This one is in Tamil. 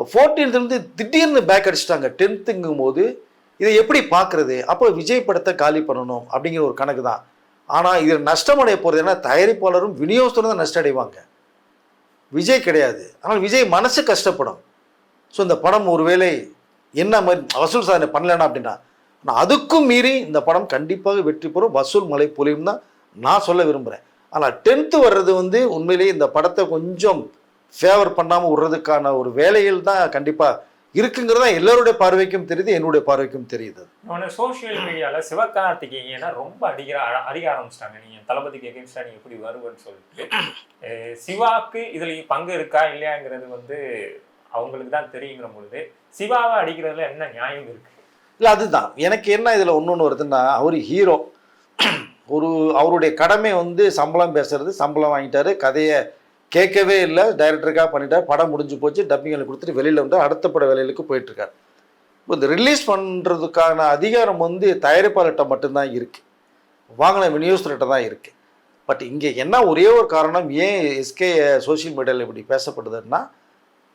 இப்போ 14th திடீர்னு பேக் அடிச்சிட்டாங்க 10ங்கும் போது இதை எப்படி பார்க்குறது? அப்போ விஜய் படத்தை காலி பண்ணணும் அப்படிங்கிற ஒரு கணக்கு தான். ஆனால் இதில் நஷ்டமடைய போகிறது ஏன்னா தயாரிப்பாளரும் விநியோகத்தரும் தான் நஷ்டம் அடைவாங்க, விஜய் கிடையாது. ஆனால் விஜய் மனசு கஷ்டப்படும். ஸோ இந்த படம் ஒருவேளை என்ன மாதிரி வசூல் சாதனை பண்ணலன்னா அப்படின்னா, ஆனால் அதுக்கும் மீறி இந்த படம் கண்டிப்பாக வெற்றி பெறும், வசூல் மலை பொழியும் தான் நான் சொல்ல விரும்புகிறேன். ஆனால் 10th வர்றது உண்மையிலேயே இந்த படத்தை கொஞ்சம் ஃபேவர் பண்ணாமல் விடுறதுக்கான ஒரு வேலையில் தான் கண்டிப்பாக இருக்குங்கிறதா எல்லோருடைய பார்வைக்கும் தெரியுது, என்னுடைய பார்வைக்கும் தெரியுது. சோசியல் மீடியாவில் சிவகார்த்திகேயனை ரொம்ப அடிக்க ஆரம்பிச்சிட்டாங்க. நீங்கள் தளபதிக்கு எகென்ஸ்டாக நீங்கள் எப்படி வருவன்னு சொல்லிட்டு சிவாவுக்கு இதில் பங்கு இருக்கா இல்லையாங்கிறது அவங்களுக்கு தான் தெரியுங்கிற பொழுது சிவாவை அடிக்கிறதுல என்ன நியாயம் இருக்கு? இல்லை அதுதான் எனக்கு என்ன இதில் ஒன்று வருதுன்னா, அவர் ஹீரோ, அவருடைய கடமை சம்பளம் பேசுறது, சம்பளம் வாங்கிட்டாரு, கதையை கேட்கவே இல்லை, டைரக்டருக்காக பண்ணிட்டார், படம் முடிஞ்சு போச்சு, டப்பிங்களை கொடுத்துட்டு வெளியில் அடுத்த பட வேலைகளுக்கு போயிட்டுருக்கார். இப்போ இந்த ரிலீஸ் பண்ணுறதுக்கான அதிகாரம் தயாரிப்பாளர்கிட்ட மட்டும்தான் இருக்குது, வாங்கின விநியோகஸ்தர்கிட்ட தான் இருக்குது. பட் இங்கே என்ன ஒரே ஒரு காரணம் ஏன் எஸ்கே சோஷியல் மீடியாவில் இப்படி பேசப்படுதுன்னா,